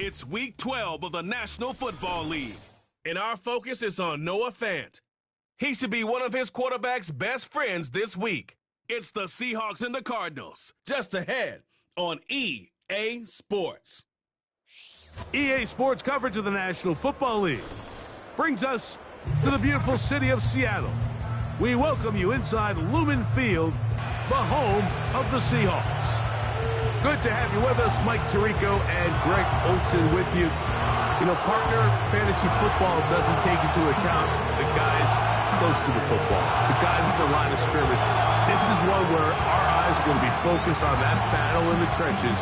It's Week 12 of the National Football League, and our focus is on Noah Fant. He should be one of his quarterback's best friends this week. It's the Seahawks and the Cardinals, just ahead on EA Sports. EA Sports coverage of the National Football League brings us to the beautiful city of Seattle. We welcome you inside Lumen Field, the home of the Seahawks. Good to have you with us. Mike Tirico and Greg Olson with you. You know, partner, fantasy football doesn't take into account the guys close to the football, the guys in the line of scrimmage. This is one where our eyes are going to be focused on that battle in the trenches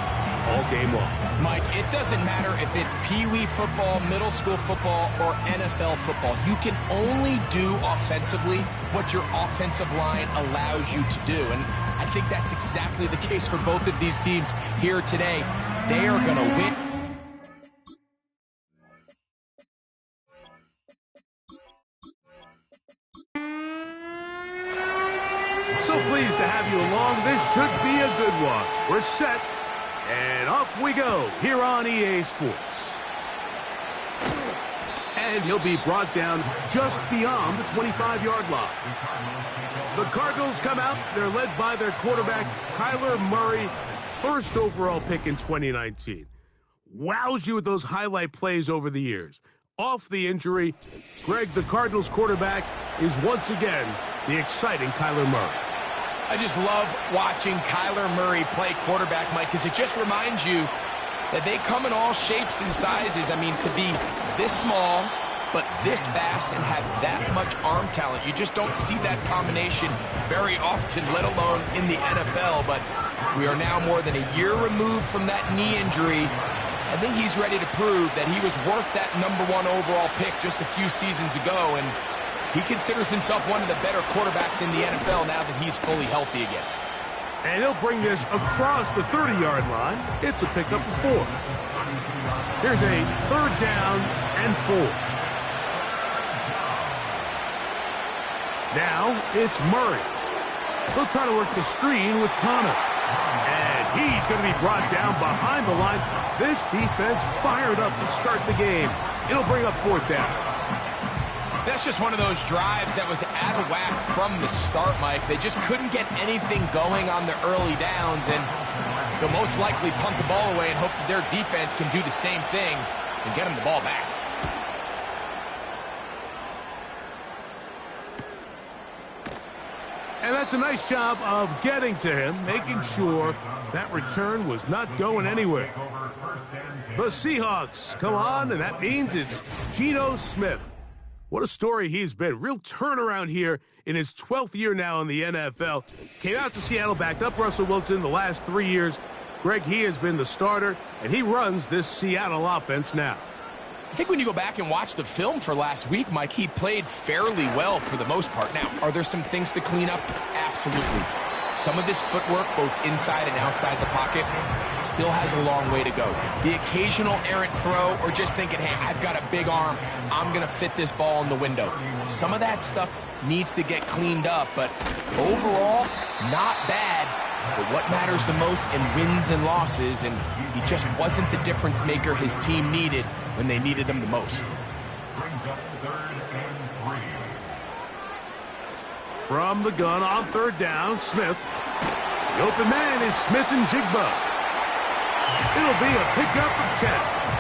all game long. Mike, it doesn't matter if it's Pee-wee football, middle school football, or NFL football. You can only do offensively what your offensive line allows you to do. And I think that's exactly the case for both of these teams here today. They are going to win. So pleased to have you along. This should be a good one. We're set. And off we go here on EA Sports. And he'll be brought down just beyond the 25-yard line. The Cardinals come out. They're led by their quarterback, Kyler Murray, first overall pick in 2019. Wows you with those highlight plays over the years. Off the injury, Greg, the Cardinals quarterback, is once again the exciting Kyler Murray. I just love watching Kyler Murray play quarterback, Mike, because it just reminds you that they come in all shapes and sizes. I mean, to be this small, but this fast and have that much arm talent, you just don't see that combination very often, let alone in the NFL. But we are now more than a year removed from that knee injury. I think he's ready to prove that he was worth that #1 overall pick just a few seasons ago, and he considers himself one of the better quarterbacks in the NFL now that he's fully healthy again. And he'll bring this across the 30-yard line. It's a pickup of 4. Here's a 3rd down and 4. Now it's Murray. He'll try to work the screen with Connor. And he's going to be brought down behind the line. This defense fired up to start the game. It'll bring up 4th down. That's just one of those drives that was out of whack from the start, Mike. They just couldn't get anything going on the early downs, and they'll most likely punt the ball away and hope that their defense can do the same thing and get them the ball back. And that's a nice job of getting to him, making sure that return was not going anywhere. The Seahawks come on, and that means it's Geno Smith. What a story he's been. Real turnaround here in his 12th year now in the NFL. Came out to Seattle, backed up Russell Wilson the last 3 years. Greg, he has been the starter, and he runs this Seattle offense now. I think when you go back and watch the film for last week, Mike, he played fairly well for the most part. Now, are there some things to clean up? Absolutely. Some of his footwork, both inside and outside the pocket, still has a long way to go. The occasional errant throw or just thinking, hey, I've got a big arm, I'm going to fit this ball in the window. Some of that stuff needs to get cleaned up, but overall, not bad. But what matters the most in wins and losses, and he just wasn't the difference maker his team needed when they needed him the most. From the gun on 3rd down, Smith. The open man is Smith and Jigba. It'll be a pickup of 10.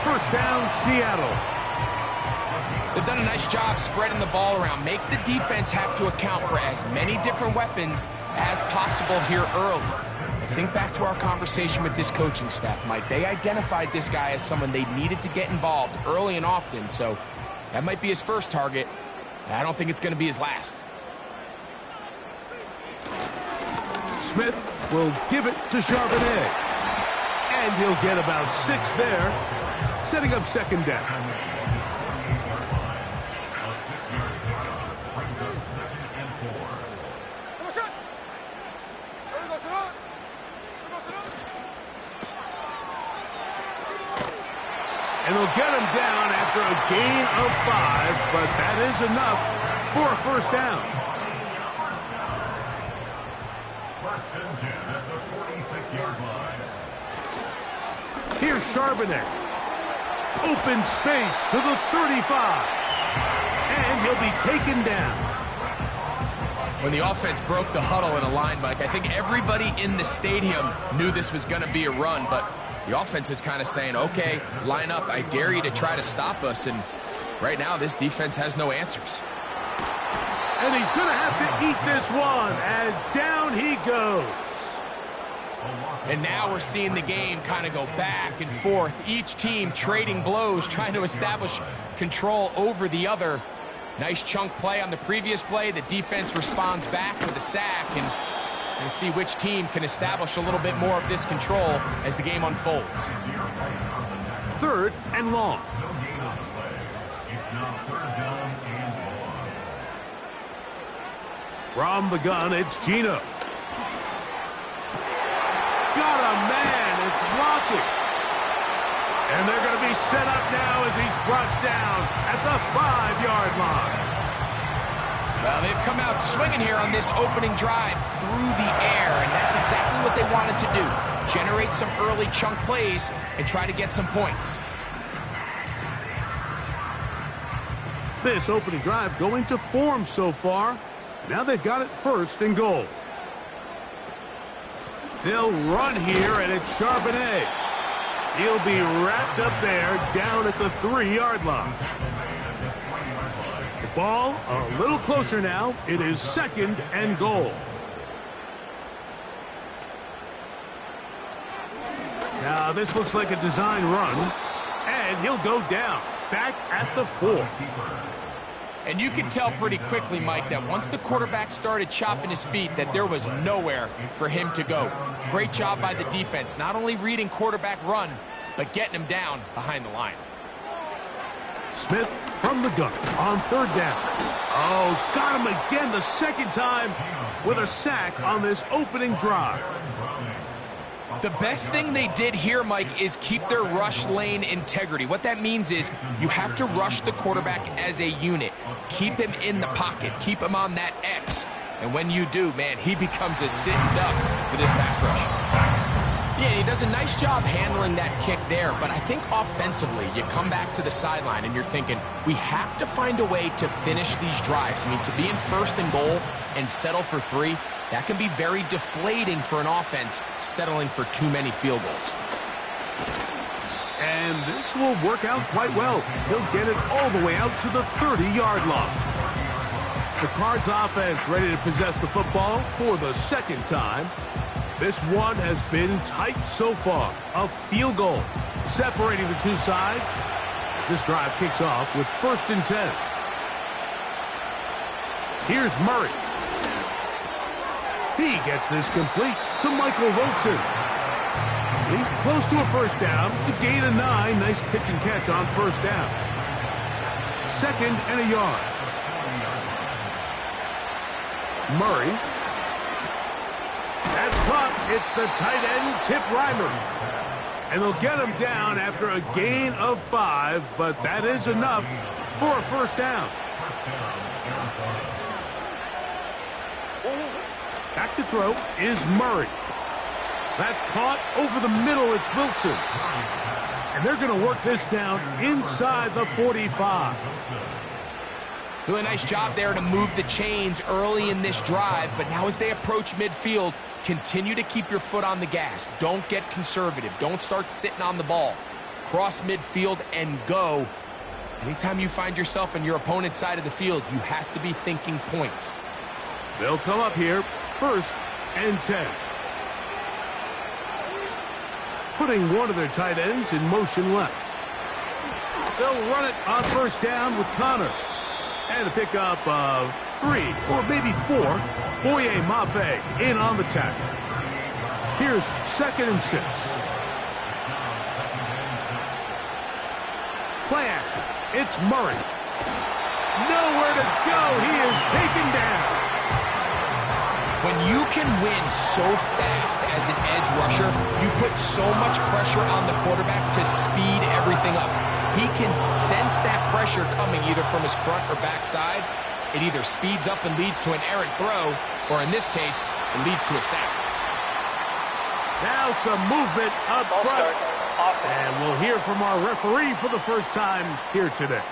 1st down, Seattle. They've done a nice job spreading the ball around. Make the defense have to account for as many different weapons as possible here early. Think back to our conversation with this coaching staff, Mike. They identified this guy as someone they needed to get involved early and often, so that might be his first target. I don't think it's going to be his last. Smith will give it to Charbonnet. And he'll get about 6 there, setting up 2nd down. And they'll get him down after a gain of 5, but that is enough for a 1st down. 1st and 10 at the 46-yard line. Here's Charbonnet. Open space to the 35. And he'll be taken down. When the offense broke the huddle in a line, Mike, I think everybody in the stadium knew this was going to be a run, but the offense is kind of saying, okay, line up. I dare you to try to stop us. And right now, this defense has no answers. And he's going to have to eat this one as down he goes. And now we're seeing the game kind of go back and forth. Each team trading blows, trying to establish control over the other. Nice chunk play on the previous play. The defense responds back with a sack, and we'll see which team can establish a little bit more of this control as the game unfolds. 3rd and long. It's now 3rd down and 1. From the gun, it's Gino. Got a man, it's Lockett. And they're going to be set up now as he's brought down at the 5-yard line. Well, they've come out swinging here on this opening drive through the air, and that's exactly what they wanted to do. Generate some early chunk plays and try to get some points. This opening drive going to form so far. Now they've got it 1st and goal. They'll run here, and it's Charbonnet. He'll be wrapped up there down at the 3-yard line. The ball a little closer now. It is 2nd and goal. Now this looks like a design run, and he'll go down back at the 4. And you can tell pretty quickly, Mike, that once the quarterback started chopping his feet, that there was nowhere for him to go. Great job by the defense, not only reading quarterback run, but getting him down behind the line. Smith from the gun on 3rd down. Oh, got him again the 2nd time with a sack on this opening drive. The best thing they did here, Mike, is keep their rush lane integrity. What that means is you have to rush the quarterback as a unit. Keep him in the pocket. Keep him on that X. And when you do, man, he becomes a sitting duck for this pass rush. Yeah, he does a nice job handling that kick there, but I think offensively, you come back to the sideline and you're thinking, we have to find a way to finish these drives. I mean, to be in 1st and goal and settle for 3, that can be very deflating for an offense settling for too many field goals. And this will work out quite well. He'll get it all the way out to the 30-yard line. The Cards offense ready to possess the football for the 2nd time. This one has been tight so far. A field goal separating the two sides as this drive kicks off with 1st and 10. Here's Murray. He gets this complete to Michael Wilson. He's close to a 1st down to gain a 9. Nice pitch and catch on 1st down. 2nd and a yard. Murray. That's caught. It's the tight end, Tip Reimer. And they'll get him down after a gain of 5, but that is enough for a 1st down. Back to throw is Murray. That's caught over the middle. It's Wilson. And they're going to work this down inside the 45. Really nice job there to move the chains early in this drive, but now as they approach midfield, continue to keep your foot on the gas. Don't get conservative. Don't start sitting on the ball. Cross midfield and go. Anytime you find yourself on your opponent's side of the field, you have to be thinking points. They'll come up here, 1st and 10. Putting one of their tight ends in motion left. They'll run it on 1st down with Connor. And a pickup of 3 or maybe 4. Boye Mafe in on the tackle. Here's 2nd and 6. Play action. It's Murray. Nowhere to go. He is taken down. When you can win so fast as an edge rusher, you put so much pressure on the quarterback to speed everything up. He can sense that pressure coming either from his front or back side. It either speeds up and leads to an errant throw, or in this case, it leads to a sack. Now some movement up front. And we'll hear from our referee for the first time here today.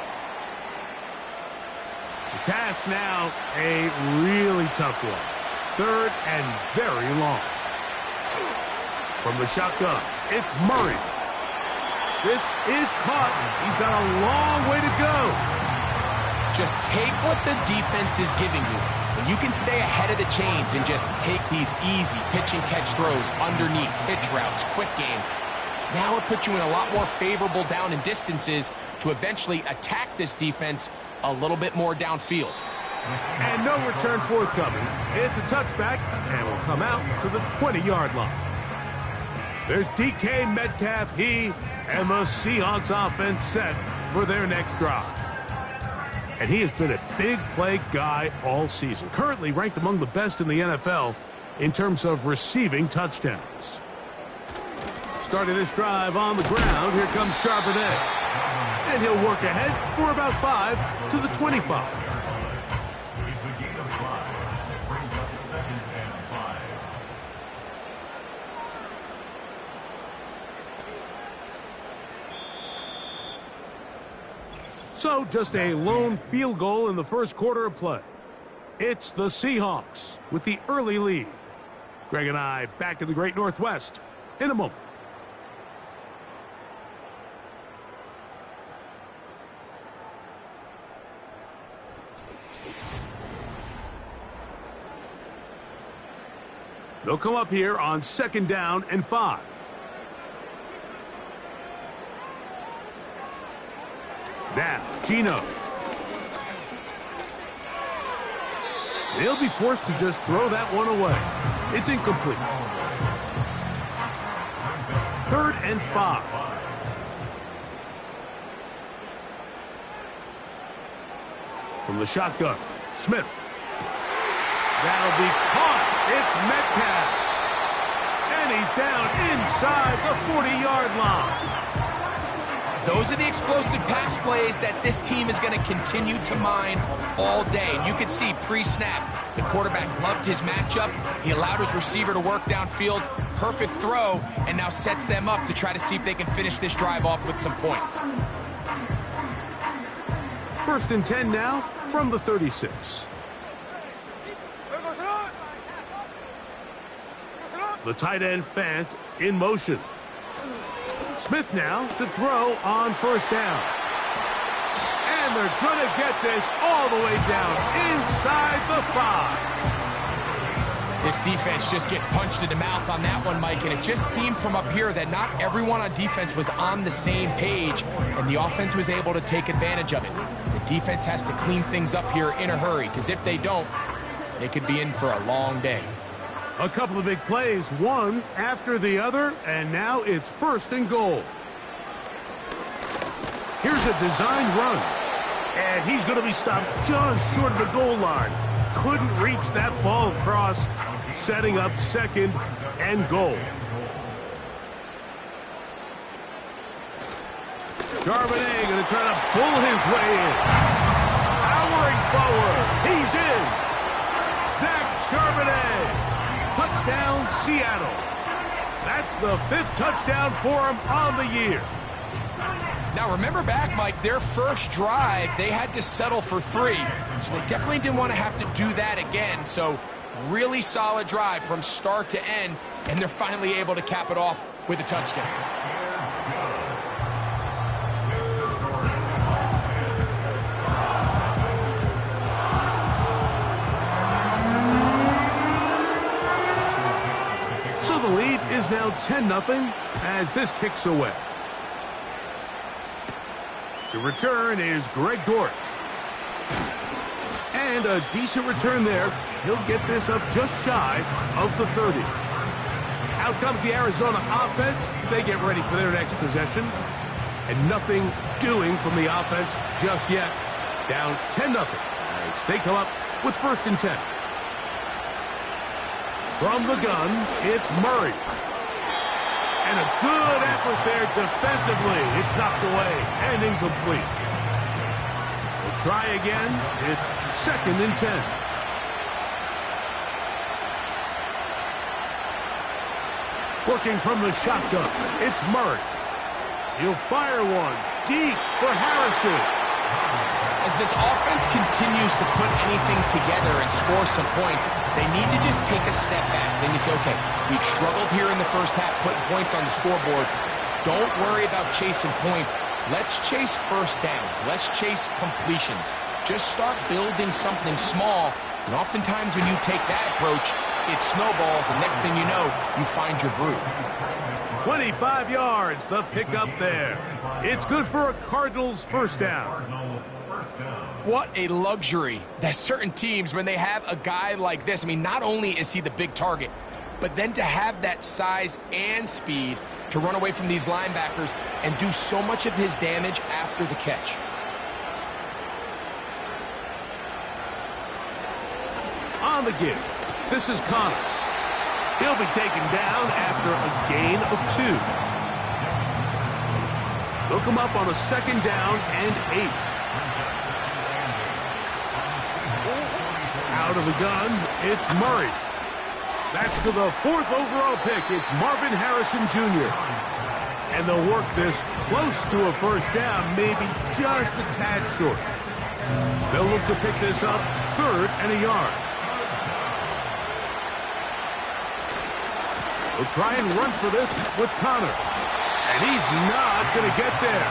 The task now, a really tough one. 3rd and very long. From the shotgun, it's Murray. This is caught. He's got a long way to go. Just take what the defense is giving you. When you can stay ahead of the chains and just take these easy pitch and catch throws underneath, pitch routes, quick game, now it puts you in a lot more favorable down and distances to eventually attack this defense a little bit more downfield. And no return forthcoming. It's a touchback and will come out to the 20-yard line. There's DK Metcalf, he and the Seahawks offense set for their next drive. And he has been a big play guy all season, currently ranked among the best in the NFL in terms of receiving touchdowns. Starting this drive on the ground, here comes Charbonnet. And he'll work ahead for about 5 to the 25. It's a gain of 5. It brings us 2nd and 5. So just a lone field goal in the first quarter of play. It's the Seahawks with the early lead. Greg and I back in the Great Northwest in a moment. They'll come up here on 2nd down and 5. Now, Gino. They'll be forced to just throw that one away. It's incomplete. 3rd and 5. From the shotgun, Smith. That'll be caught. It's Metcalf. And he's down inside the 40-yard line. Those are the explosive pass plays that this team is going to continue to mine all day. And you can see pre-snap, the quarterback loved his matchup. He allowed his receiver to work downfield. Perfect throw, and now sets them up to try to see if they can finish this drive off with some points. 1st and 10 now from the 36. The tight end Fant in motion. Smith now to throw on 1st down. And they're going to get this all the way down inside the 5. This defense just gets punched in the mouth on that one, Mike, and it just seemed from up here that not everyone on defense was on the same page, and the offense was able to take advantage of it. The defense has to clean things up here in a hurry, because if they don't, they could be in for a long day. A couple of big plays, one after the other, and now it's 1st and goal. Here's a design run, and he's going to be stopped just short of the goal line. Couldn't reach that ball across, setting up 2nd and goal. Charbonnet going to try to pull his way in. Powering forward, he's in. Zach Charbonnet. Touchdown, Seattle. That's the 5th touchdown for him on the year. Now, remember back, Mike, their first drive, they had to settle for 3. So they definitely didn't want to have to do that again. So really solid drive from start to end, and they're finally able to cap it off with a touchdown. The lead is now 10-0 as this kicks away. To return is Greg Dortch. And a decent return there. He'll get this up just shy of the 30. Out comes the Arizona offense. They get ready for their next possession. And nothing doing from the offense just yet. Down 10-0 as they come up with 1st and 10. From the gun, it's Murray. And a good effort there defensively. It's knocked away and incomplete. We'll try again. It's 2nd and 10. Working from the shotgun, it's Murray. He'll fire one deep for Harrison. As this offense continues to put anything together and score some points, they need to just take a step back. Then you say, okay, we've struggled here in the first half, putting points on the scoreboard. Don't worry about chasing points. Let's chase first downs. Let's chase completions. Just start building something small. And oftentimes when you take that approach, it snowballs, and next thing you know, you find your groove. 25 yards, the pickup there. It's good for a Cardinals first down. What a luxury that certain teams, when they have a guy like this, I mean, not only is he the big target, but then to have that size and speed to run away from these linebackers and do so much of his damage after the catch. On the give, this is Connor. He'll be taken down after a gain of 2. They'll come up on a second down and 8. Out of the gun, it's Murray. That's to the 4th overall pick. It's Marvin Harrison Jr. And they'll work this close to a first down, maybe just a tad short. They'll look to pick this up 3rd and a yard. They'll try and run for this with Connor. And he's not going to get there.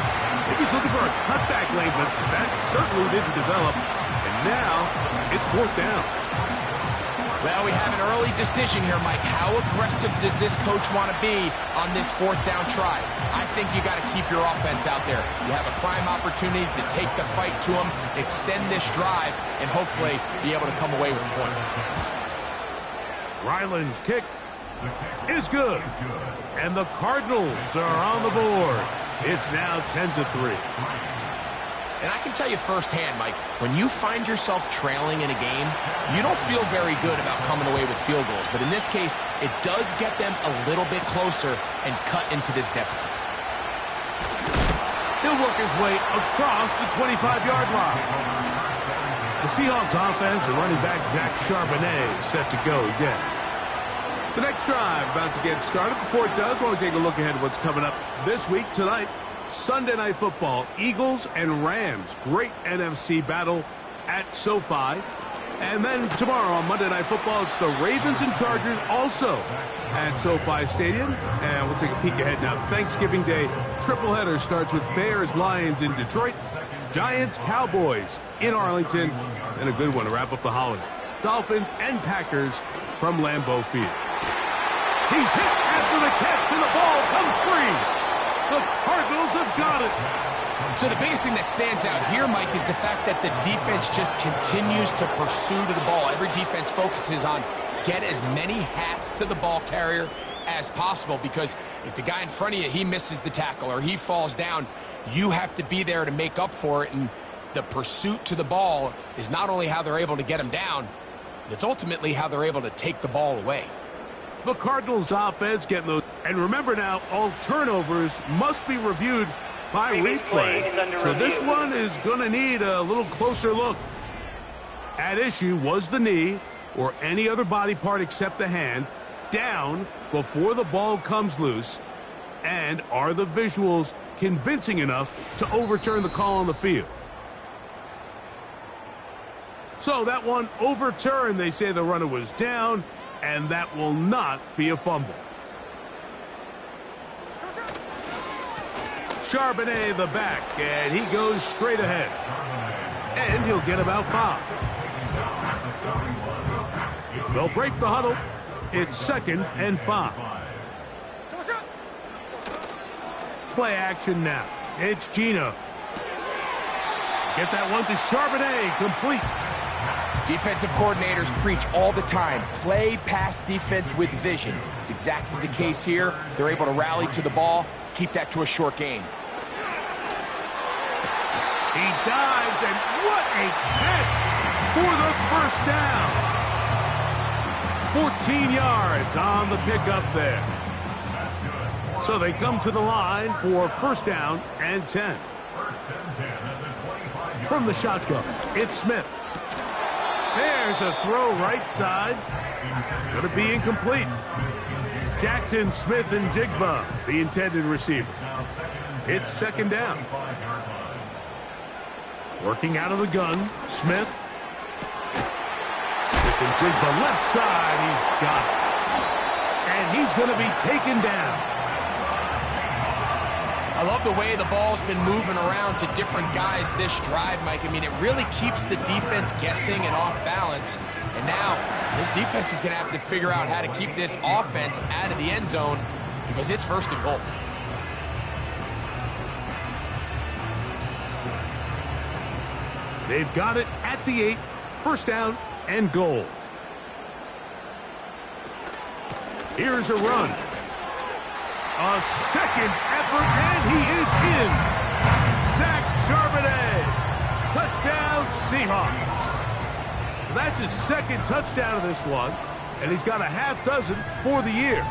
Maybe he's looking for a cutback lane, but that certainly didn't develop. And now it's 4th down. Well, we have an early decision here, Mike. How aggressive does this coach want to be on this 4th down try? I think you got to keep your offense out there. You have a prime opportunity to take the fight to them, extend this drive, and hopefully be able to come away with points. Ryland's kick is good. And the Cardinals are on the board. It's now 10-3. And I can tell you firsthand, Mike, when you find yourself trailing in a game, you don't feel very good about coming away with field goals. But in this case, it does get them a little bit closer and cut into this deficit. He'll work his way across the 25-yard line. The Seahawks offense and running back Jack Charbonnet is set to go again. The next drive about to get started. Before it does, I want to take a look ahead at what's coming up this week. Tonight, Sunday Night Football, Eagles and Rams. Great NFC battle at SoFi. And then tomorrow on Monday Night Football, it's the Ravens and Chargers also at SoFi Stadium. And we'll take a peek ahead now. Thanksgiving Day triple header starts with Bears-Lions in Detroit, Giants-Cowboys in Arlington, and a good one to wrap up the holiday. Dolphins and Packers from Lambeau Field. He's hit after the catch, and the ball comes free. The Cardinals have got it. So the biggest thing that stands out here, Mike, is the fact that the defense just continues to pursue to the ball. Every defense focuses on get as many hats to the ball carrier as possible, because if the guy in front of you, he misses the tackle or he falls down, you have to be there to make up for it. And the pursuit to the ball is not only how they're able to get him down, it's ultimately how they're able to take the ball away. The Cardinals offense getting those. And remember now, all turnovers must be reviewed by replay. So this one is going to need a little closer look. At issue was the knee or any other body part except the hand down before the ball comes loose. And are the visuals convincing enough to overturn the call on the field? So that one overturned. They say the runner was down, and that will not be a fumble. Charbonnet the back, and he goes straight ahead. And he'll get about 5. They'll break the huddle. It's 2nd and 5. Play action now. It's Gino. Get that one to Charbonnet, complete. Defensive coordinators preach all the time, play pass defense with vision. It's exactly the case here. They're able to rally to the ball, keep that to a short gain. He dives, and what a catch for the first down. 14 yards on the pickup there. So they come to the line for first down and 10. From the shotgun, it's Smith. There's a throw right side. It's going to be incomplete. Jackson, Smith, and Jigba, the intended receiver. It's second down. Working out of the gun, Smith. Smith and Jigba left side. He's got it. And he's going to be taken down. I love the way the ball's been moving around to different guys this drive, Mike. I mean, it really keeps the defense guessing and off balance. And now this defense is going to have to figure out how to keep this offense out of the end zone because it's first and goal. They've got it at the 8, first down and goal. Here's a run. A second effort, and he is in. Zach Charbonnet. Touchdown, Seahawks. That's his second touchdown of this one, and he's got a half dozen for the year.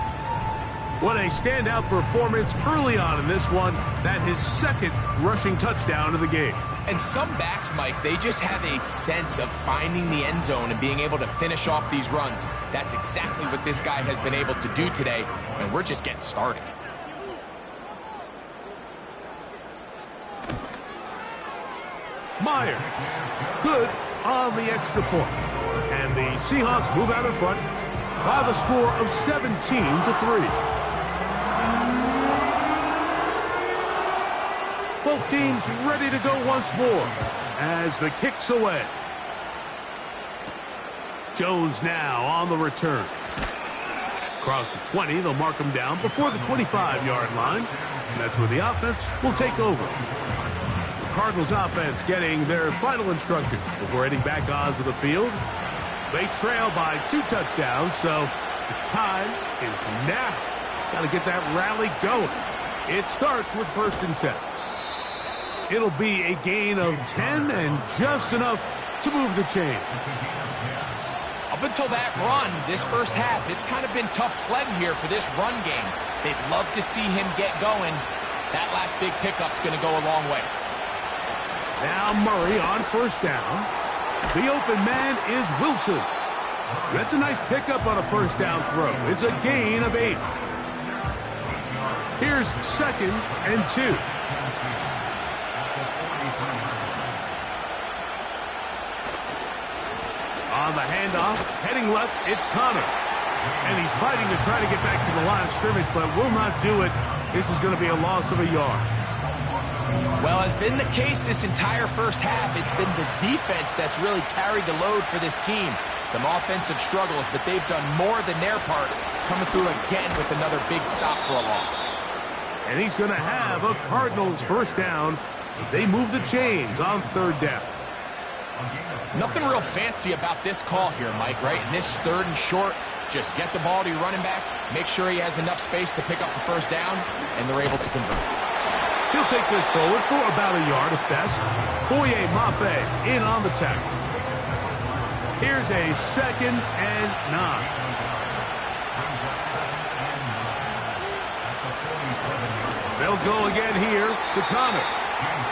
What a standout performance early on in this one. That his second rushing touchdown of the game. And some backs, Mike, they just have a sense of finding the end zone and being able to finish off these runs. That's exactly what this guy has been able to do today, and we're just getting started. Meyer, good on the extra point. And the Seahawks move out in front by the score of 17-3. Both teams ready to go once more as the kick's away. Jones now on the return. Across the 20, they'll mark him down before the 25-yard line. And that's where the offense will take over. The Cardinals offense getting their final instructions before heading back onto the field. They trail by 2 touchdowns, so the time is now. Got to get that rally going. It starts with 1st and 10. It'll be a gain of 10 and just enough to move the chains. Up until that run, this first half, it's kind of been tough sledding here for this run game. They'd love to see him get going. That last big pickup's going to go a long way. Now Murray on 1st down. The open man is Wilson. That's a nice pickup on a 1st down throw. It's a gain of 8. Here's 2nd and 2. On the handoff, heading left, it's Connor. And he's fighting to try to get back to the line of scrimmage, but will not do it. This is going to be a loss of a yard. Well, as been the case this entire first half, it's been the defense that's really carried the load for this team. Some offensive struggles, but they've done more than their part, coming through again with another big stop for a loss. And he's going to have a Cardinals 1st down as they move the chains on 3rd down. Nothing real fancy about this call here, Mike, right? In this 3rd and short, just get the ball to your running back, make sure he has enough space to pick up the 1st down, and they're able to convert. He'll take this forward for about a yard at best. Boye Mafe in on the tackle. Here's a 2nd and 9. They'll go again here to Connor.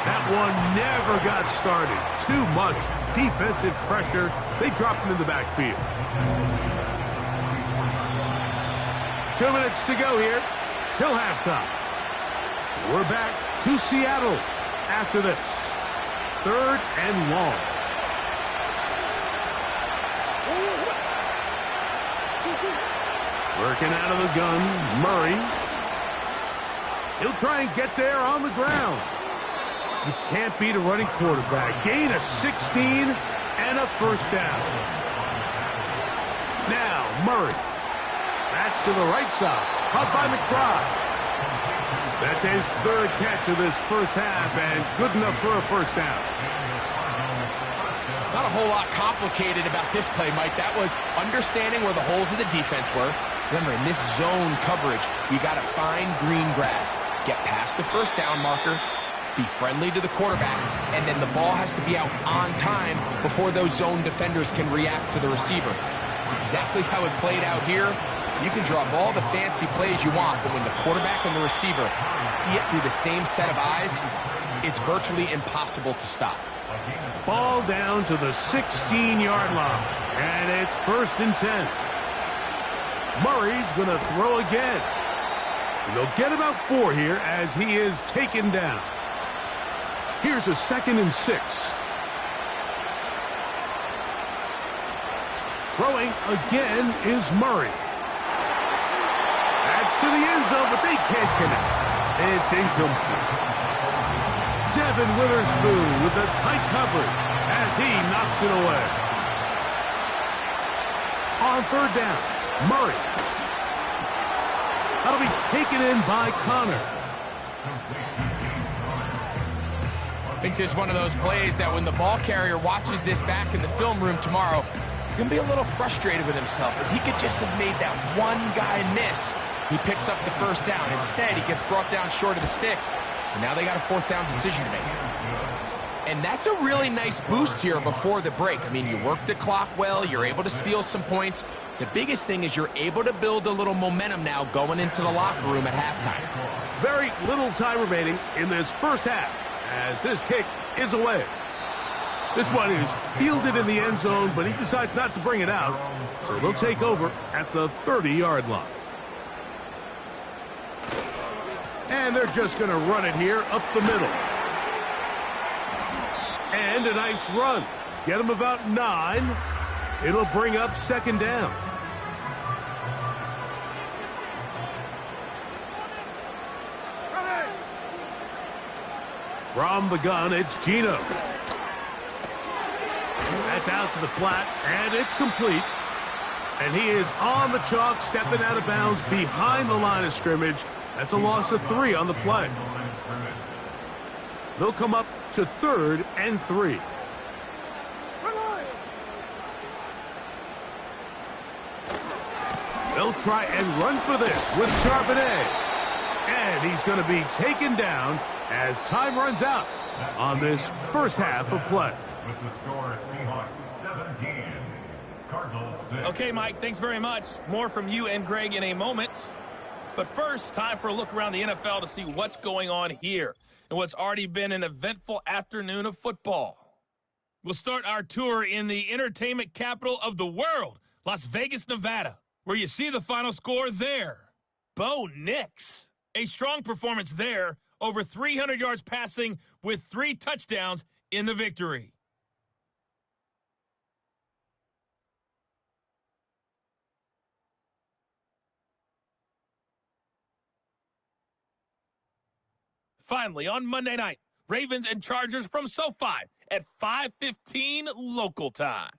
That one never got started. Too much defensive pressure. They dropped him in the backfield. 2 minutes to go here till halftime. We're back to Seattle after this. 3rd and long. Working out of the gun, Murray. He'll try and get there on the ground. You can't beat a running quarterback. Gain of 16 and a 1st down. Now, Murray. That's to the right side. Caught by McBride. That's his 3rd catch of this first half and good enough for a 1st down. Not a whole lot complicated about this play, Mike. That was understanding where the holes of the defense were. Remember, in this zone coverage, you got to find green grass. Get past the 1st down marker, be friendly to the quarterback, and then the ball has to be out on time before those zone defenders can react to the receiver. It's exactly how it played out here. You can draw up all the fancy plays you want, but when the quarterback and the receiver see it through the same set of eyes, it's virtually impossible to stop. Ball down to the 16-yard line, and it's 1st and 10. Murray's going to throw again. And they'll get about 4 here as he is taken down. Here's a 2nd and 6. Throwing again is Murray. That's to the end zone, but they can't connect. It's incomplete. Devin Witherspoon with a tight coverage as he knocks it away. On 3rd down, Murray. That'll be taken in by Connor. I think this is one of those plays that when the ball carrier watches this back in the film room tomorrow, he's going to be a little frustrated with himself. If he could just have made that one guy miss, he picks up the 1st down. Instead, he gets brought down short of the sticks. And now they got a 4th down decision to make. And that's a really nice boost here before the break. I mean, you work the clock well. You're able to steal some points. The biggest thing is you're able to build a little momentum now going into the locker room at halftime. Very little time remaining in this first half as this kick is away. This one is fielded in the end zone, but he decides not to bring it out. So they'll take over at the 30-yard line. And they're just going to run it here up the middle. And a nice run. Get him about 9. It'll bring up 2nd down. From the gun, it's Gino. That's out to the flat, and it's complete. And he is on the chalk, stepping out of bounds behind the line of scrimmage. That's a loss of 3 on the play. They'll come up to 3rd and 3. They'll try and run for this with Charbonnet. And he's going to be taken down as time runs out on this first half of play. With the score, Seahawks 17, Cardinals 6. Okay, Mike, thanks very much. More from you and Greg in a moment. But first, time for a look around the NFL to see what's going on here and what's already been an eventful afternoon of football. We'll start our tour in the entertainment capital of the world, Las Vegas, Nevada, where you see the final score there. Bo Nix. A strong performance there, over 300 yards passing with 3 touchdowns in the victory. Finally, on Monday night, Ravens and Chargers from SoFi at 5:15 local time.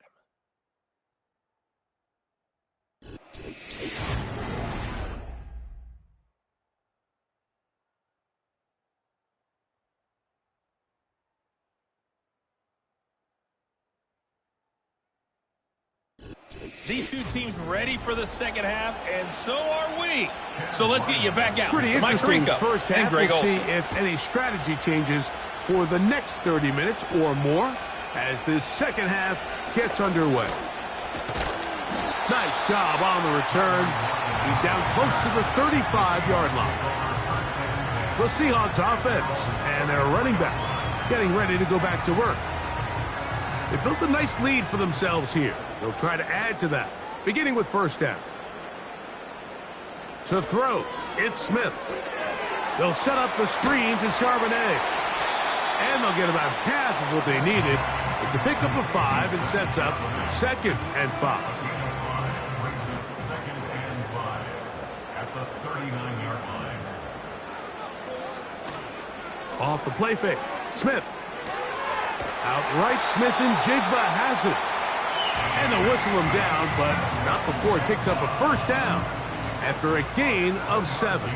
These two teams ready for the second half, and so are we. So let's get you back out. Pretty Mike interesting Tirico first and half. Greg We'll see Olson. if any strategy changes for the next 30 minutes or more as this second half gets underway. Nice job on the return. He's down close to the 35-yard line. The Seahawks offense and their running back getting ready to go back to work. They built a nice lead for themselves here. They'll try to add to that, beginning with first down. To throw, it's Smith. They'll set up the screen to Charbonnet. And they'll get about half of what they needed. It's a pickup of 5 and sets up 2nd and 5. Second and 5 at the 39-yard line. Off the play fake, Smith. Outright Smith and Jigba has it. And they'll whistle him down, but not before he picks up a first down after a gain of 7. And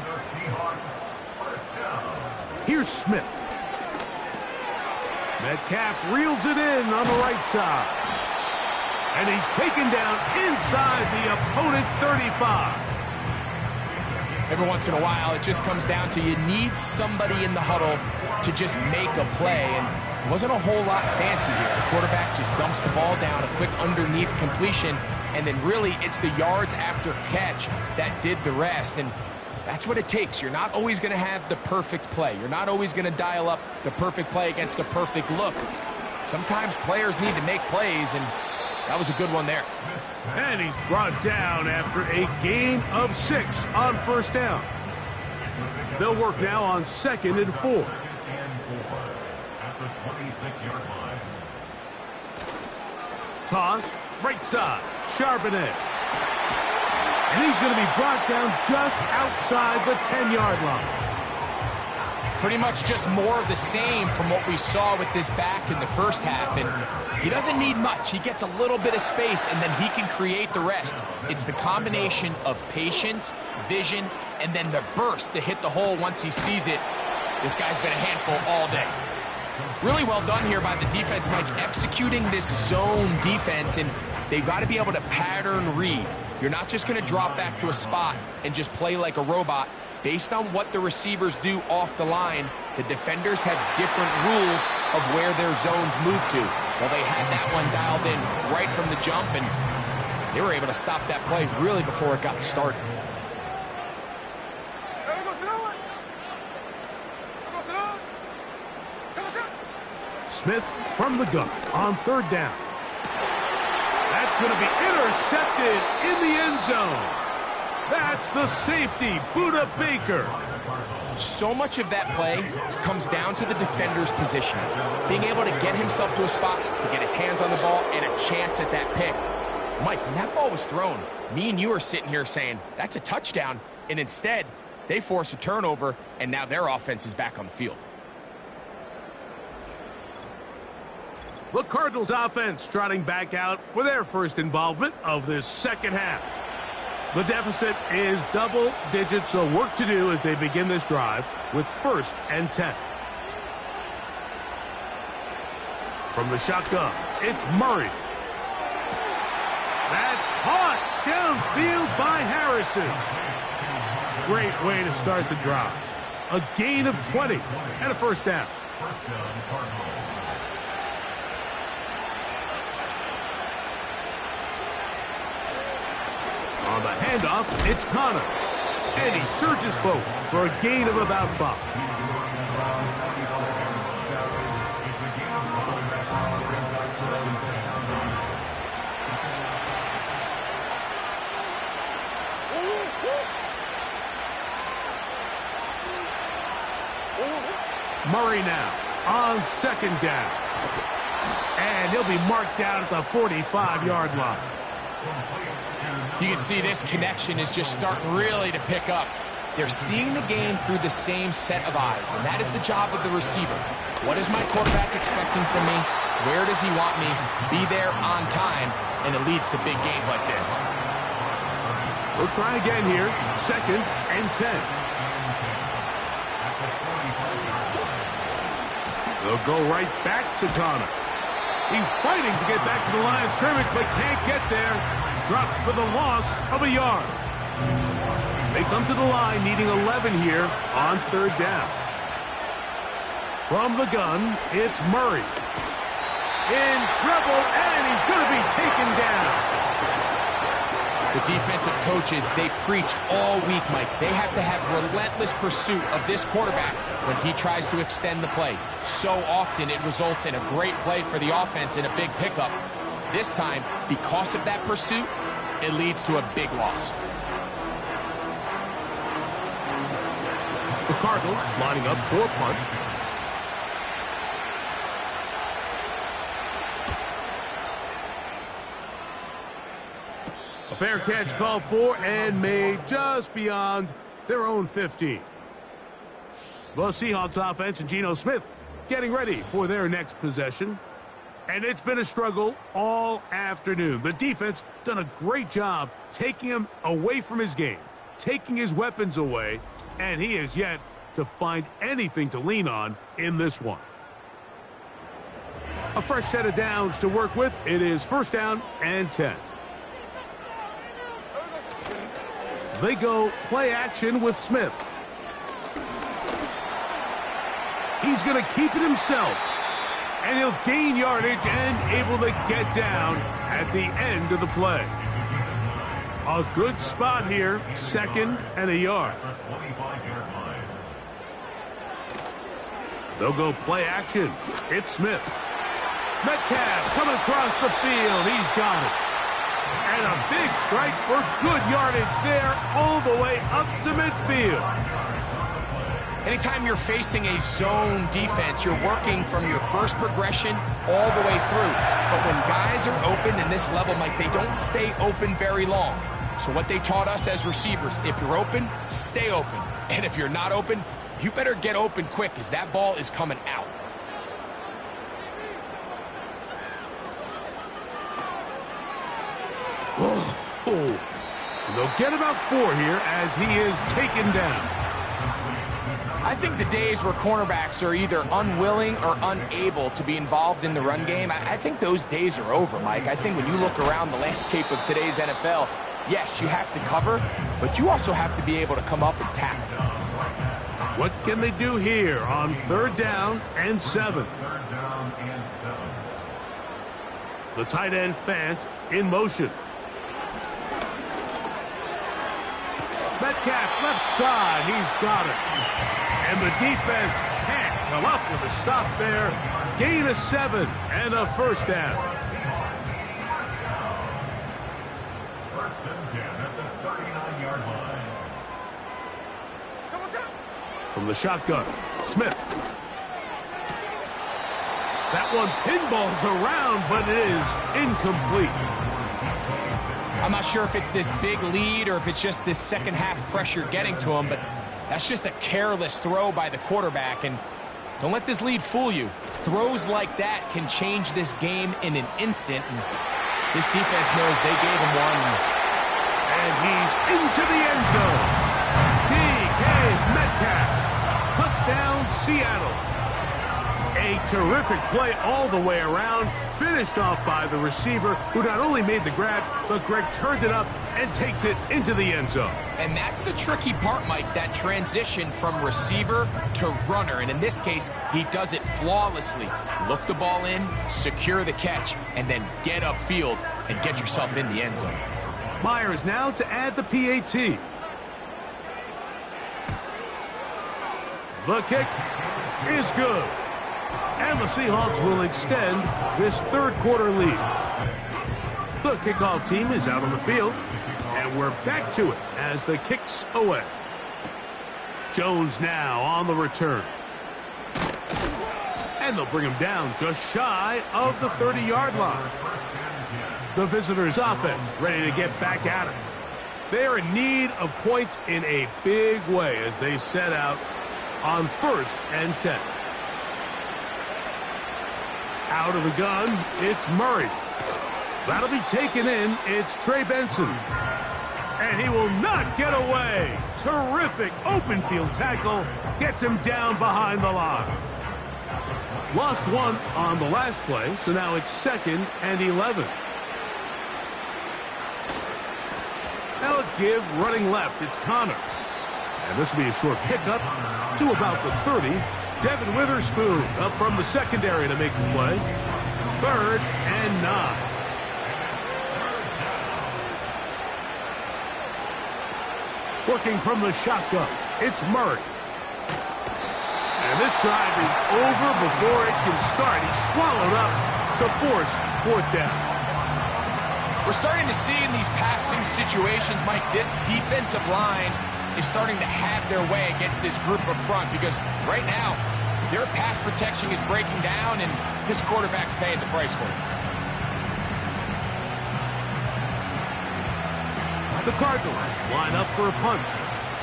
the Seahawks first down. Here's Smith. Metcalf reels it in on the right side. And he's taken down inside the opponent's 35. Every once in a while, it just comes down to you need somebody in the huddle to just make a play, and it wasn't a whole lot fancy here. The quarterback just dumps the ball down, a quick underneath completion, and then really it's the yards after catch that did the rest, and that's what it takes. You're not always going to have the perfect play. You're not always going to dial up the perfect play against the perfect look. Sometimes players need to make plays, and that was a good one there. And he's brought down after a gain of 6 on first down. They'll work now on 2nd and 4. At the 26-yard line. Toss, right side, Charbonnet. And he's going to be brought down just outside the 10-yard line. Pretty much just more of the same from what we saw with this back in the first half. And he doesn't need much. He gets a little bit of space, and then he can create the rest. It's the combination of patience, vision, and then the burst to hit the hole once he sees it. This guy's been a handful all day. Really well done here by the defense, Mike, executing this zone defense, and they've got to be able to pattern read. You're not just going to drop back to a spot and just play like a robot. Based on what the receivers do off the line, the defenders have different rules of where their zones move to. Well, they had that one dialed in right from the jump, and they were able to stop that play really before it got started. Smith from the gun on 3rd down. That's going to be intercepted in the end zone. That's the safety, Buda Baker. So much of that play comes down to the defender's positioning. Being able to get himself to a spot, to get his hands on the ball, and a chance at that pick. Mike, when that ball was thrown, me and you are sitting here saying, that's a touchdown. And instead, they force a turnover, and now their offense is back on the field. The Cardinals offense trotting back out for their first involvement of this second half. The deficit is double digits, so work to do as they begin this drive with 1st and 10. From the shotgun, it's Murray. That's caught downfield by Harrison. Great way to start the drive. A gain of 20 and a 1st down. On the handoff, it's Connor. And he surges forward for a gain of about 5. Murray now on 2nd down. And he'll be marked down at the 45-yard line. You can see this connection is just starting really to pick up. They're seeing the game through the same set of eyes, and that is the job of the receiver. What is my quarterback expecting from me? Where does he want me? Be there on time, and it leads to big gains like this. We'll try again here. 2nd and 10. They'll go right back to Connor. He's fighting to get back to the line of scrimmage, but can't get there. Dropped for the loss of a yard. They come to the line needing 11 here on 3rd down. From the gun, it's Murray. In trouble, and he's going to be taken down. The defensive coaches, they preached all week, Mike. They have to have relentless pursuit of this quarterback when he tries to extend the play. So often it results in a great play for the offense and a big pickup. This time, because of that pursuit, it leads to a big loss. The Cardinals lining up for a punt. A fair catch called for and made just beyond their own 50. The Seahawks offense and Geno Smith getting ready for their next possession. And it's been a struggle all afternoon. The defense done a great job taking him away from his game, taking his weapons away, and he has yet to find anything to lean on in this one. A fresh set of downs to work with. It is 1st down and 10. They go play action with Smith. He's going to keep it himself. And he'll gain yardage and able to get down at the end of the play. A good spot here, 2nd and a yard. They'll go play action. It's Smith. Metcalf coming across the field. He's got it. And a big strike for good yardage there all the way up to midfield. Anytime you're facing a zone defense, you're working from your first progression all the way through. But when guys are open in this level, Mike, they don't stay open very long. So what they taught us as receivers, if you're open, stay open. And if you're not open, you better get open quick because that ball is coming out. Oh, and they'll get about 4 here as he is taken down. I think the days where cornerbacks are either unwilling or unable to be involved in the run game, I think those days are over, Mike. I think when you look around the landscape of today's NFL, yes, you have to cover, but you also have to be able to come up and tackle. What can they do here on 3rd down and 7? The tight end Fant in motion. Metcalf left side, he's got it. And the defense can't come up with a stop there. Gain of 7 and a first down. First and 10 at the 39-yard line. From the shotgun, Smith. That one pinballs around, but it is incomplete. I'm not sure if it's this big lead or if it's just this second half pressure getting to him, but that's just a careless throw by the quarterback. And don't let this lead fool you. Throws like that can change this game in an instant. And this defense knows they gave him one. And he's into the end zone. DK Metcalf. Touchdown, Seattle. A terrific play all the way around. Finished off by the receiver, who not only made the grab, but Greg turned it up and takes it into the end zone. And that's the tricky part, Mike, that transition from receiver to runner. And in this case, he does it flawlessly. Look the ball in, secure the catch, and then get upfield and get yourself in the end zone. Myers now to add the PAT. The kick is good. And the Seahawks will extend this 3rd quarter lead. The kickoff team is out on the field, and we're back to it as the kick's away. Jones now on the return. And they'll bring him down just shy of the 30-yard line. The visitors' offense ready to get back at it. They're in need of points in a big way as they set out on 1st and 10. Out of the gun, it's Murray. That'll be taken in. It's Trey Benson. And he will not get away. Terrific open field tackle. Gets him down behind the line. Lost one on the last play, so now it's 2nd and 11. Now a give running left. It's Connor. And this will be a short pickup to about the 30. Devin Witherspoon up from the secondary to make the play. 3rd and 9. Working from the shotgun, it's Murray. And this drive is over before it can start. He's swallowed up to force 4th down. We're starting to see in these passing situations, Mike, this defensive line is starting to have their way against this group up front because right now their pass protection is breaking down and this quarterback's paying the price for it. The Cardinals line up for a punt.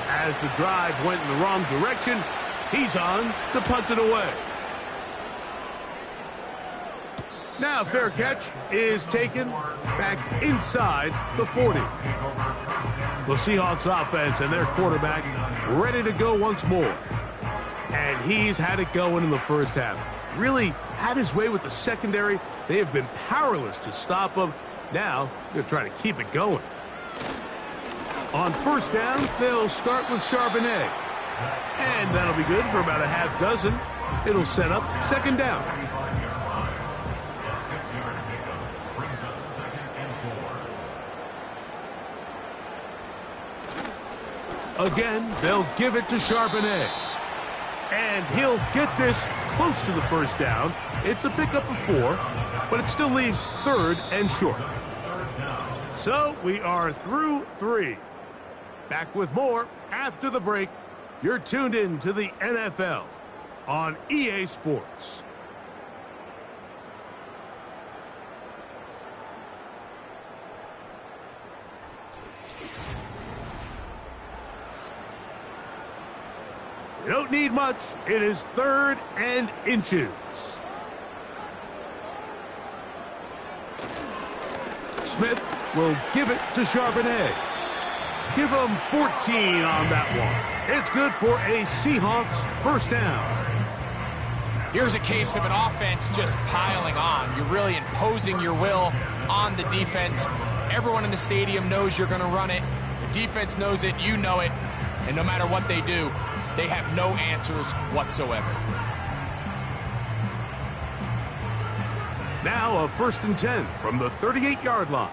As the drive went in the wrong direction, he's on to punt it away. Now fair catch is taken back inside the 40. The Seahawks offense and their quarterback ready to go once more. And he's had it going in the first half. Really had his way with the secondary. They have been powerless to stop him. Now they're trying to keep it going. On 1st down, they'll start with Charbonnet. And that'll be good for about a half dozen. It'll set up 2nd down. Again, they'll give it to Charbonnet. And he'll get this close to the 1st down. It's a pickup of 4, but it still leaves 3rd and short. So we are through 3. Back with more after the break. You're tuned in to the NFL on EA Sports. You don't need much. It is 3rd and inches. Smith will give it to Charbonnet. Give him 14 on that one. It's good for a Seahawks first down. Here's a case of an offense just piling on. You're really imposing your will on the defense. Everyone in the stadium knows you're going to run it. The defense knows it, you know it. And no matter what they do, they have no answers whatsoever. Now a 1st and 10 from the 38-yard line.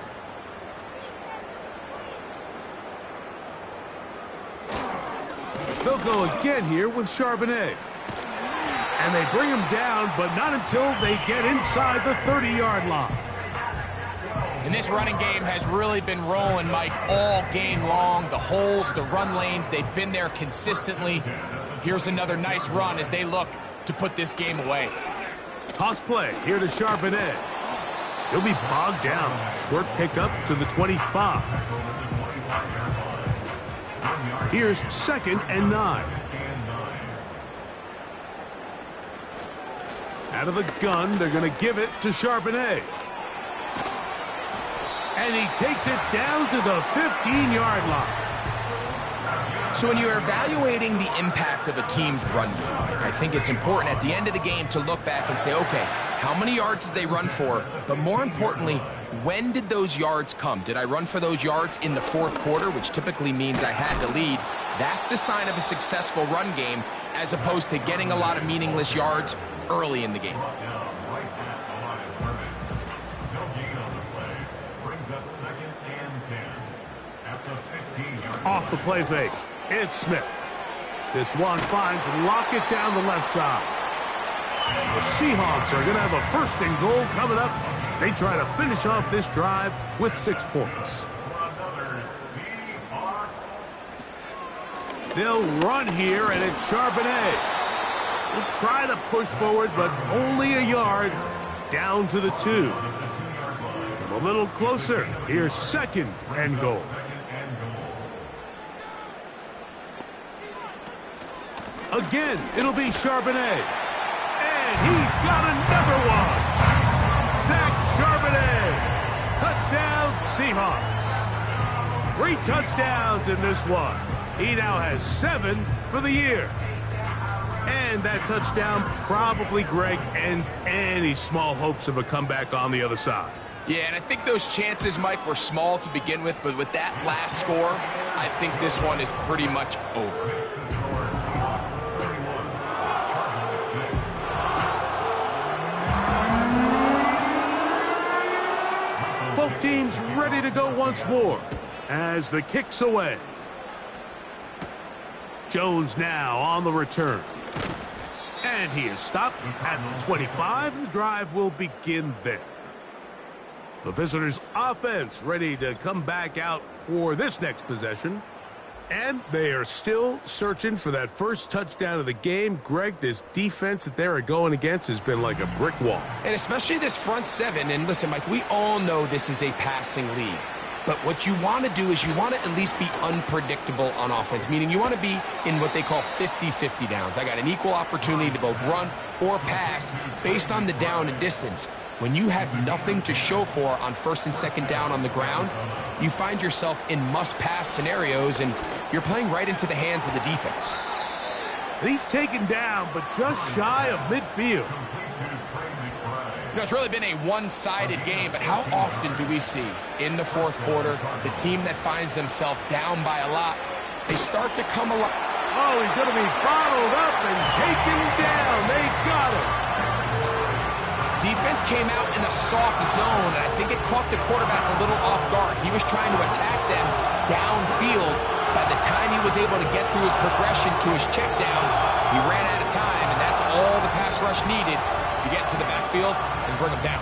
They'll go again here with Charbonnet. And they bring him down, but not until they get inside the 30-yard line. And this running game has really been rolling, Mike, all game long. The holes, the run lanes, they've been there consistently. Here's another nice run as they look to put this game away. Toss play here to Charbonnet. He'll be bogged down. Short pickup to the 25. Here's 2nd and 9. Out of the gun, they're going to give it to Charbonnet. And he takes it down to the 15-yard line. So when you're evaluating the impact of a team's run game, I think it's important at the end of the game to look back and say, okay, how many yards did they run for? But more importantly, when did those yards come? Did I run for those yards in the 4th quarter, which typically means I had to lead? That's the sign of a successful run game, as opposed to getting a lot of meaningless yards early in the game. Off the play fake, it's Smith. This one finds Lockett down the left side. The Seahawks are going to have a 1st and goal coming up. They try to finish off this drive with 6 points. They'll run here, and it's Charbonnet. He'll try to push forward, but only a yard down to the 2. From a little closer, here's 2nd and goal. Again, it'll be Charbonnet. And he's got another one. Zach Charbonnet. Touchdown, Seahawks. 3 touchdowns in this one. He now has 7 for the year. And that touchdown probably, Greg, ends any small hopes of a comeback on the other side. Yeah, and I think those chances, Mike, were small to begin with, but with that last score, I think this one is pretty much over. Both teams ready to go once more as the kick's away. Jones now on the return. And he is stopped at the 25. The drive will begin there. The visitors' offense ready to come back out for this next possession. And they are still searching for that first touchdown of the game. Greg, this defense that they're going against has been like a brick wall. And especially this front 7. And listen, Mike, we all know this is a passing league. But what you want to do is you want to at least be unpredictable on offense, meaning you want to be in what they call 50-50 downs. I got an equal opportunity to both run or pass based on the down and distance. When you have nothing to show for on 1st and 2nd down on the ground, you find yourself in must-pass scenarios, and you're playing right into the hands of the defense. And he's taken down, but just shy of midfield. You know, it's really been a one-sided game, but how often do we see in the 4th quarter the team that finds themselves down by a lot, they start to come alive. Oh, he's going to be bottled up and taken down. They got him. Defense came out in a soft zone, and I think it caught the quarterback a little off guard. He was trying to attack them downfield. By the time he was able to get through his progression to his check down, he ran out of time, and that's all the pass rush needed to get to the backfield and bring him down.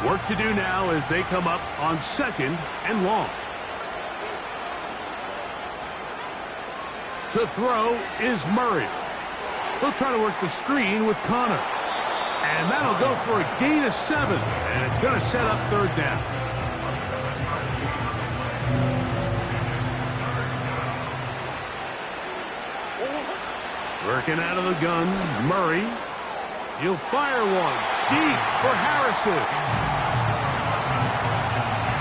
Work to do now as they come up on 2nd and long. To throw is Murray. He'll try to work the screen with Connor. And that'll go for a gain of 7. And it's going to set up 3rd down. Working out of the gun, Murray. He'll fire one deep for Harrison.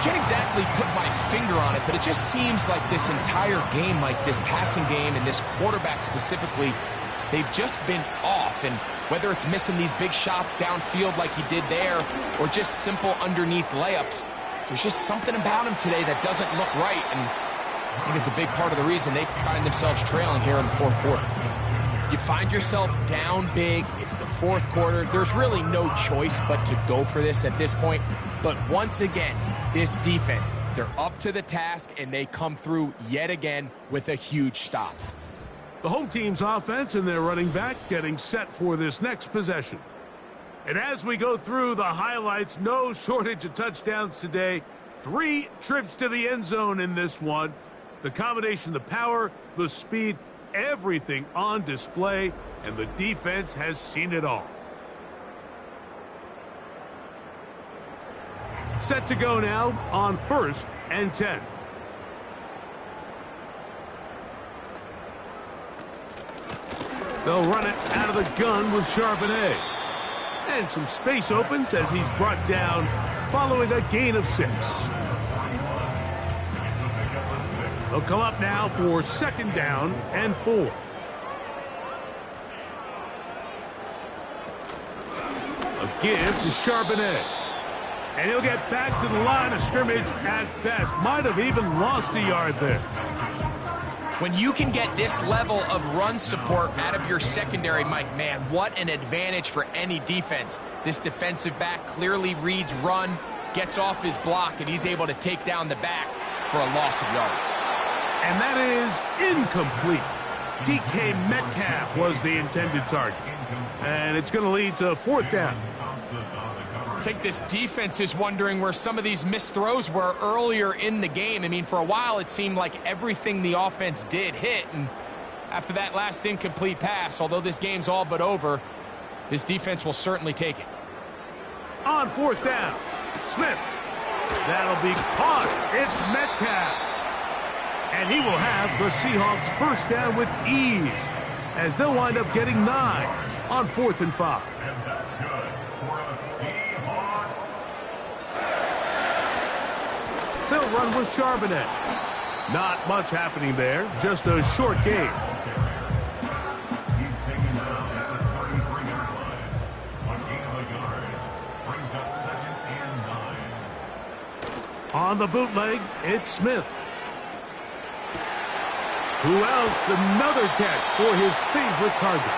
Can't exactly put my finger on it, but it just seems like this entire game, like this passing game and this quarterback specifically, they've just been off. And whether it's missing these big shots downfield like he did there or just simple underneath layups, there's just something about him today that doesn't look right. And I think it's a big part of the reason they find themselves trailing here in the 4th quarter. You find yourself down big. It's the 4th quarter. There's really no choice but to go for this at this point. But once again, this defense, they're up to the task, and they come through yet again with a huge stop. The home team's offense and their running back getting set for this next possession. And as we go through the highlights, no shortage of touchdowns today. 3 trips to the end zone in this one. The combination, the power, the speed, everything on display, and the defense has seen it all. Set to go now on 1st and 10. They'll run it out of the gun with Charbonnet. And some space opens as he's brought down following a gain of 6. They'll come up now for 2nd down and 4. A give to Charbonnet. And he'll get back to the line of scrimmage at best. Might have even lost a yard there. When you can get this level of run support out of your secondary, Mike, man, what an advantage for any defense. This defensive back clearly reads run, gets off his block, and he's able to take down the back for a loss of yards. And that is incomplete. DK Metcalf was the intended target. And it's going to lead to 4th down. I think this defense is wondering where some of these missed throws were earlier in the game. I mean, for a while, it seemed like everything the offense did hit. And after that last incomplete pass, although this game's all but over, this defense will certainly take it. On 4th down, Smith. That'll be caught. It's Metcalf. And he will have the Seahawks 1st down with ease as they'll wind up getting 9 on 4th and 5. And that's good for a Seahawks. They'll run with Charbonnet. Not much happening there, just a short game. He's taken down at the 33-yard line. A gain of a yard brings up 2nd and 9. On the bootleg, it's Smith. Who else? Another catch for his favorite target.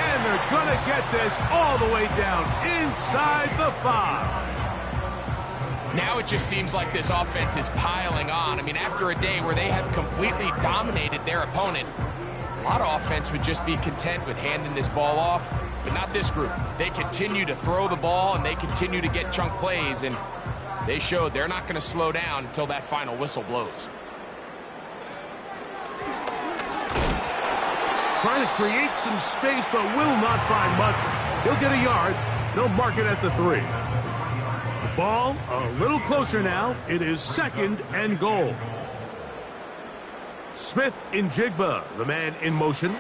And they're going to get this all the way down inside the 5. Now it just seems like this offense is piling on. I mean, after a day where they have completely dominated their opponent, a lot of offense would just be content with handing this ball off, but not this group. They continue to throw the ball, and they continue to get chunk plays, and they showed they're not going to slow down until that final whistle blows. Trying to create some space, but will not find much. He'll get a yard. They'll mark it at the 3. The ball a little closer now. It is 2nd and goal. Smith in Jigba, the man in motion.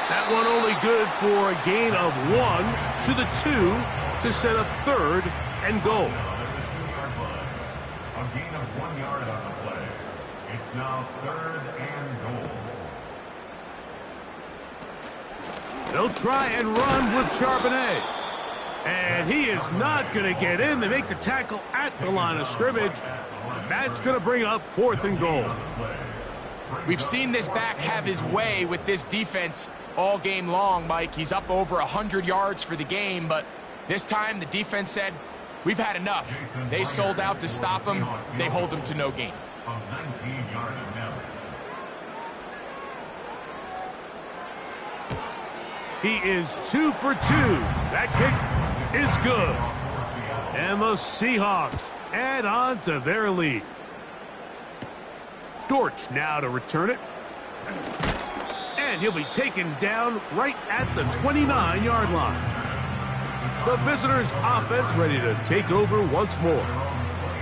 That one only good for a gain of 1 to the 2 to set up 3rd and goal. A gain of 1 yard on the play. It's now 3rd and goal. They'll try and run with Charbonnet. And he is not going to get in. They make the tackle at the line of scrimmage. And that's going to bring up 4th and goal. We've seen this back have his way with this defense all game long, Mike. He's up over 100 yards for the game, but this time the defense said, we've had enough. They sold out to stop him. They hold him to no gain. A 19-yard attempt. He is 2 for 2. That kick is good. And the Seahawks add on to their lead. Dortch now to return it. And he'll be taken down right at the 29-yard line. The visitors' offense ready to take over once more.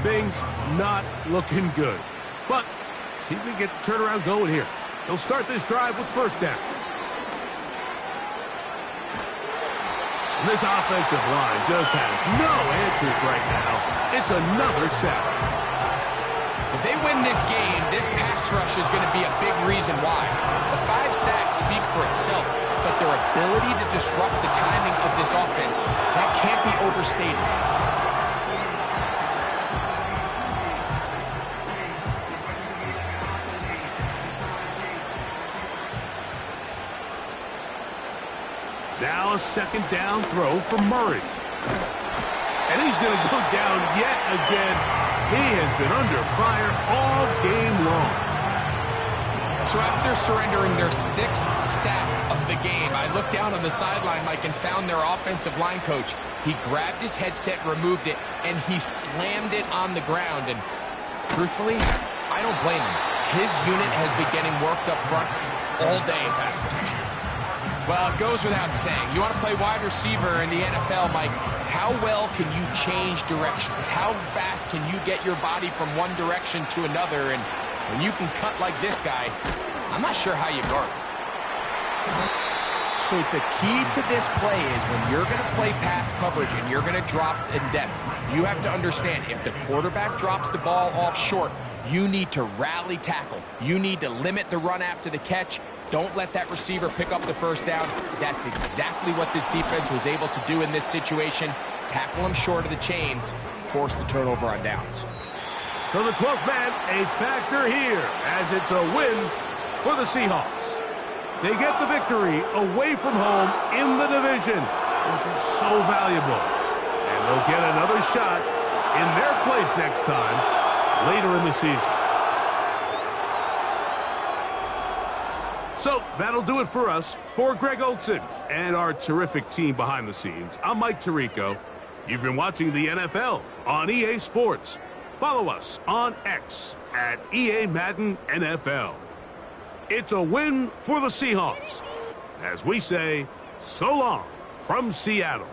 Things not looking good. But see if they get the turnaround going here. They'll start this drive with first down. And this offensive line just has no answers right now. It's another sack. If they win this game, this pass rush is going to be a big reason why. The 5 sacks speak for itself, but their ability to disrupt the timing of this offense, that can't be overstated. Now a second down throw for Murray. And he's going to go down yet again. He has been under fire all game long. So after surrendering their 6th sack of the game, I looked down on the sideline, Mike, and found their offensive line coach. He grabbed his headset, removed it, and he slammed it on the ground. And truthfully, I don't blame him. His unit has been getting worked up front all day in pass protection. Well, it goes without saying. You want to play wide receiver in the NFL, Mike, how well can you change directions? How fast can you get your body from one direction to another? And when you can cut like this guy, I'm not sure how you guard. So the key to this play is when you're going to play pass coverage and you're going to drop in depth, you have to understand if the quarterback drops the ball off short, you need to rally tackle. You need to limit the run after the catch. Don't let that receiver pick up the first down. That's exactly what this defense was able to do in this situation. Tackle him short of the chains, force the turnover on downs. So the 12th man, a factor here, as it's a win for the Seahawks. They get the victory away from home in the division, which is so valuable. And they'll get another shot in their place next time, later in the season. So that'll do it for us. For Greg Olson and our terrific team behind the scenes, I'm Mike Tirico. You've been watching the NFL on EA Sports. Follow us on X at EA Madden NFL. It's a win for the Seahawks. As we say, so long from Seattle.